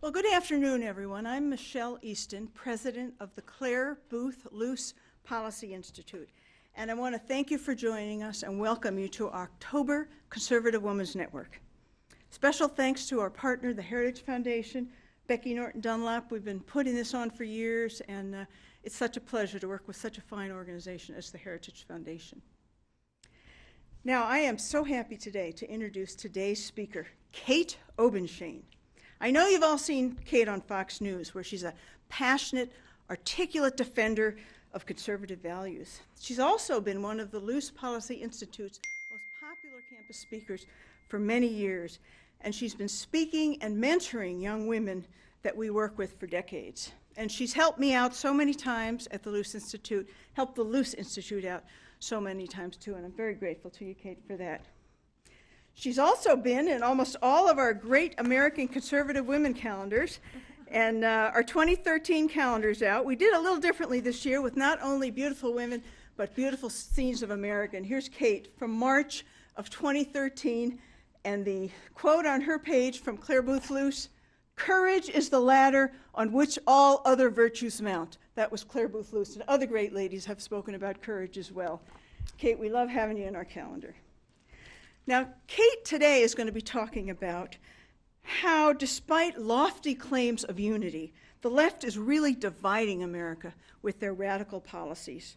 Well, good afternoon, everyone. I'm Michelle Easton, president of the Claire Booth Luce Policy Institute. And I want to thank you for joining us and welcome you to October Conservative Women's Network. Special thanks to our partner, the Heritage Foundation, Becky Norton Dunlap. We've been putting this on for years, and it's such a pleasure to work with such a fine organization as the Heritage Foundation. Now, I am so happy today to introduce today's speaker, Kate Obenshain. I know you've all seen Kate on Fox News, where she's a passionate, articulate defender of conservative values. She's also been one of the Luce Policy Institute's most popular campus speakers for many years, and she's been speaking and mentoring young women that we work with for decades. And she's helped me out so many times at the Luce Institute, helped the Luce Institute out so many times too, and I'm very grateful to you, Kate, for that. She's also been in almost all of our great American conservative women calendars, and our 2013 calendar's out. We did a little differently this year with not only beautiful women, but beautiful scenes of America. And here's Kate from March of 2013, and the quote on her page from Claire Booth Luce: "Courage is the ladder on which all other virtues mount." That was Claire Booth Luce, and other great ladies have spoken about courage as well. Kate, we love having you in our calendar. Now, Kate today is going to be talking about how, despite lofty claims of unity, the left is really dividing America with their radical policies.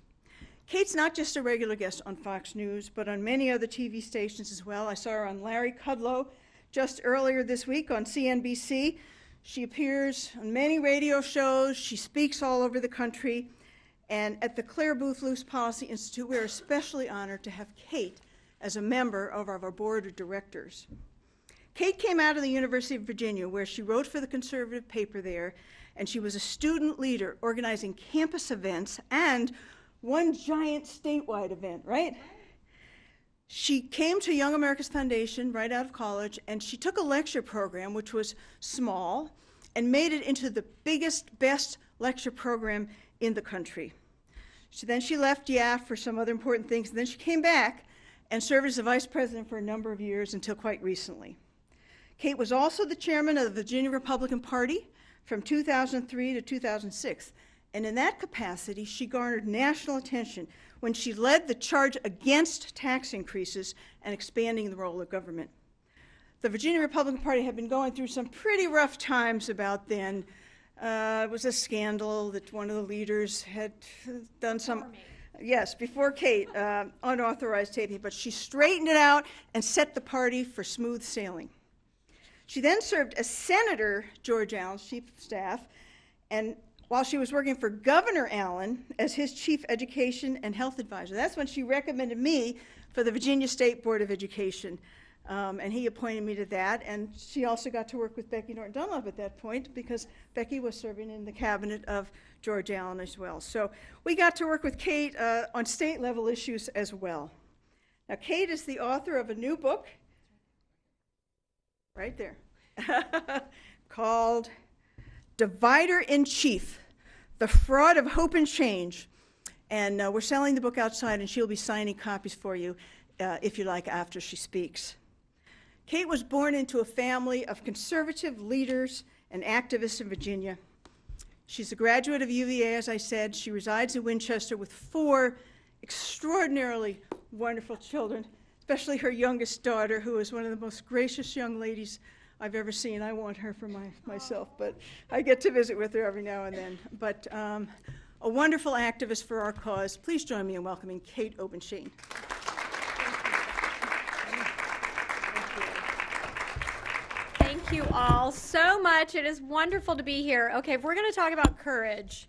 Kate's not just a regular guest on Fox News, but on many other TV stations as well. I saw her on Larry Kudlow just earlier this week on CNBC. She appears on many radio shows. She speaks all over the country. And at the Claire Booth Luce Policy Institute, we're especially honored to have Kate as a member of our board of directors. Kate came out of the University of Virginia, where she wrote for the conservative paper there, and she was a student leader organizing campus events and one giant statewide event, right? She came to Young America's Foundation right out of college, and she took a lecture program, which was small, and made it into the biggest, best lecture program in the country. Then she left YAF for some other important things, and then she came back and served as a vice president for a number of years until quite recently. Kate was also the chairman of the Virginia Republican Party from 2003 to 2006. And in that capacity, she garnered national attention when she led the charge against tax increases and expanding the role of government. The Virginia Republican Party had been going through some pretty rough times about then. It was a scandal that one of the leaders had done some... Yes, before Kate, unauthorized taping, but she straightened it out and set the party for smooth sailing. She then served as Senator George Allen's chief of staff, and while she was working for Governor Allen as his chief education and health advisor. That's when she recommended me for the Virginia State Board of Education, and he appointed me to that. And she also got to work with Becky Norton Dunlap at that point, because Becky was serving in the cabinet of George Allen as well. So we got to work with Kate on state level issues as well. Now, Kate is the author of a new book, right there, called Divider in Chief: The Fraud of Hope and Change. And we're selling the book outside, and she'll be signing copies for you if you like after she speaks. Kate was born into a family of conservative leaders and activists in Virginia. She's a graduate of UVA, as I said. She resides in Winchester with 4 extraordinarily wonderful children, especially her youngest daughter, who is one of the most gracious young ladies I've ever seen. I want her for myself, but I get to visit with her every now and then. But a wonderful activist for our cause. Please join me in welcoming Kate Obenshain. Thank you all so much. It is wonderful to be here. Okay, if we're going to talk about courage,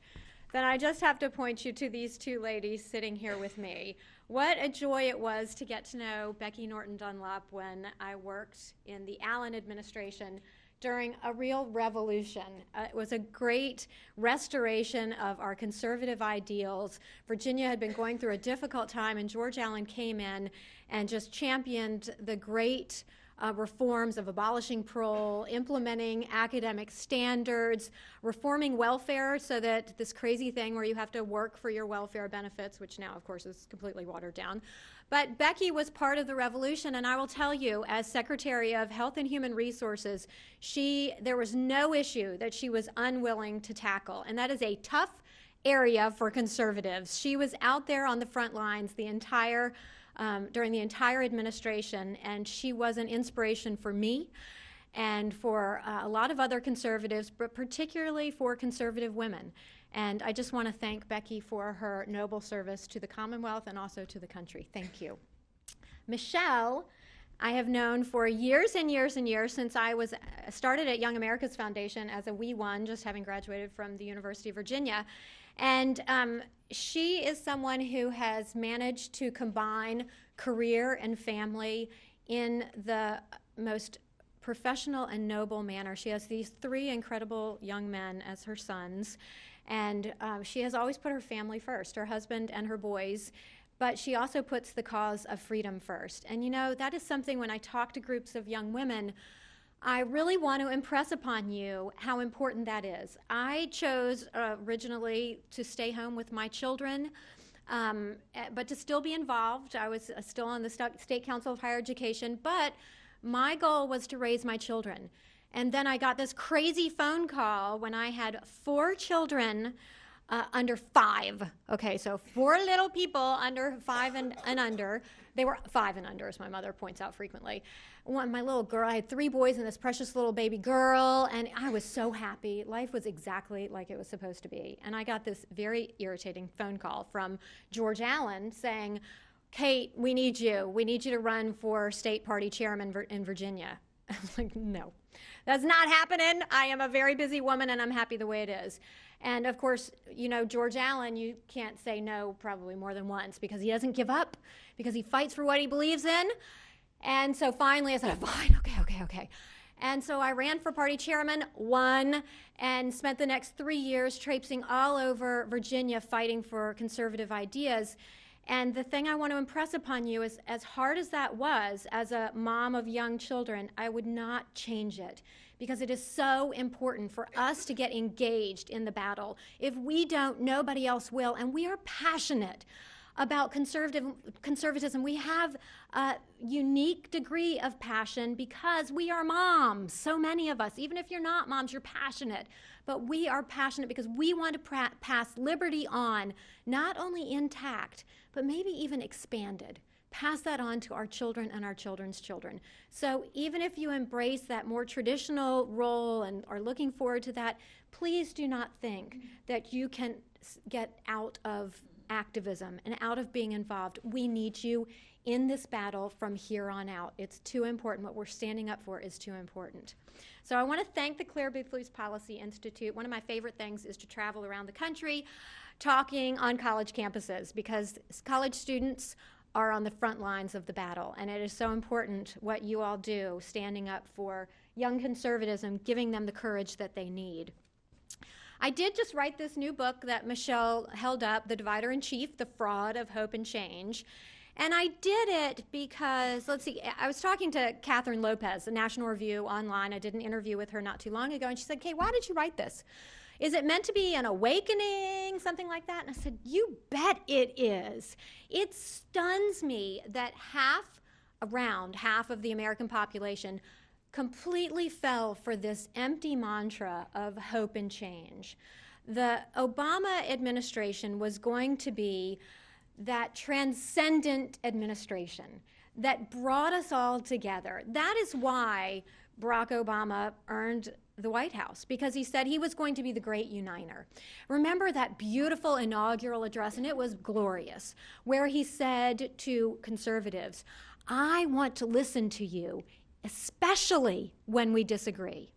then I just have to point you to these 2 ladies sitting here with me. What a joy it was to get to know Becky Norton Dunlap when I worked in the Allen administration during a real revolution. It was a great restoration of our conservative ideals. Virginia had been going through a difficult time, and George Allen came in and just championed the great reforms of abolishing parole, implementing academic standards, reforming welfare so that this crazy thing where you have to work for your welfare benefits, which now, of course, is completely watered down. But Becky was part of the revolution, and I will tell you, as Secretary of Health and Human Resources, there was no issue that she was unwilling to tackle, and that is a tough area for conservatives. She was out there on the front lines during the entire administration, and she was an inspiration for me and for a lot of other conservatives, but particularly for conservative women. And I just want to thank Becky for her noble service to the Commonwealth and also to the country. Thank you. Michelle, I have known for years and years and years since I started at Young America's Foundation as a wee one, just having graduated from the University of Virginia. And she is someone who has managed to combine career and family in the most professional and noble manner. She has these 3 incredible young men as her sons, and she has always put her family first, her husband and her boys, but she also puts the cause of freedom first. And you know, that is something when I talk to groups of young women, I really want to impress upon you how important that is. I chose originally to stay home with my children, but to still be involved. I was still on the State Council of Higher Education, but my goal was to raise my children. And then I got this crazy phone call when I had 4 children under 5. Okay, so 4 little people under 5 and under. They were 5 and under, as my mother points out frequently. My little girl, I had 3 boys and this precious little baby girl, and I was so happy. Life was exactly like it was supposed to be. And I got this very irritating phone call from George Allen saying, Kate, we need you. We need you to run for state party chairman in Virginia. I was like, no, that's not happening. I am a very busy woman, and I'm happy the way it is. And of course, you know, George Allen, you can't say no probably more than once because he doesn't give up, because he fights for what he believes in. And so finally I said, fine, okay. And so I ran for party chairman, won, and spent the next 3 years traipsing all over Virginia fighting for conservative ideas. And the thing I want to impress upon you is, as hard as that was, as a mom of young children, I would not change it, because it is so important for us to get engaged in the battle. If we don't, nobody else will, and we are passionate about conservatism. We have a unique degree of passion because we are moms, so many of us. Even if you're not moms, you're passionate. But we are passionate because we want to pass liberty on, not only intact, but maybe even expanded. Pass that on to our children and our children's children. So even if you embrace that more traditional role and are looking forward to that, please do not think that you can get out of activism and out of being involved. We need you in this battle from here on out. It's too important. What we're standing up for is too important. So I want to thank the Claire Booth Luce Policy Institute. One of my favorite things is to travel around the country talking on college campuses, because college students are on the front lines of the battle, and it is so important what you all do, standing up for young conservatism, giving them the courage that they need. I did just write this new book that Michelle held up, The Divider in Chief, The Fraud of Hope and Change. And I did it because, let's see, I was talking to Catherine Lopez, the National Review online. I did an interview with her not too long ago, and she said, Kay, why did you write this? Is it meant to be an awakening, something like that? And I said, you bet it is. It stuns me that around half of the American population completely fell for this empty mantra of hope and change. The Obama administration was going to be that transcendent administration that brought us all together. That is why Barack Obama earned the White House, because he said he was going to be the great uniter. Remember that beautiful inaugural address, and it was glorious, where he said to conservatives, I want to listen to you, especially when we disagree.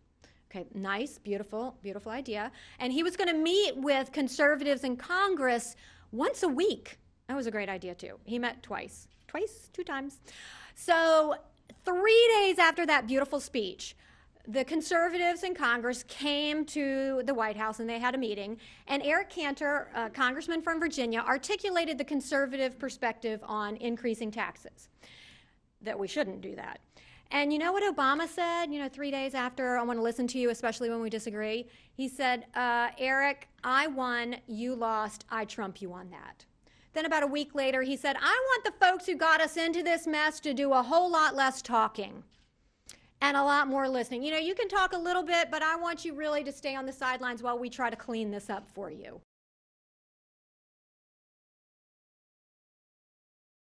Okay, nice, beautiful, beautiful idea. And he was going to meet with conservatives in Congress once a week. That was a great idea, too. He met twice, 2 times. So 3 days after that beautiful speech, the conservatives in Congress came to the White House and they had a meeting, and Eric Cantor, a congressman from Virginia, articulated the conservative perspective on increasing taxes, that we shouldn't do that. And you know what Obama said, 3 days after, I want to listen to you, especially when we disagree? He said, Eric, I won, you lost, I trump you on that. Then about a week later, he said, I want the folks who got us into this mess to do a whole lot less talking and a lot more listening. You can talk a little bit, but I want you really to stay on the sidelines while we try to clean this up for you.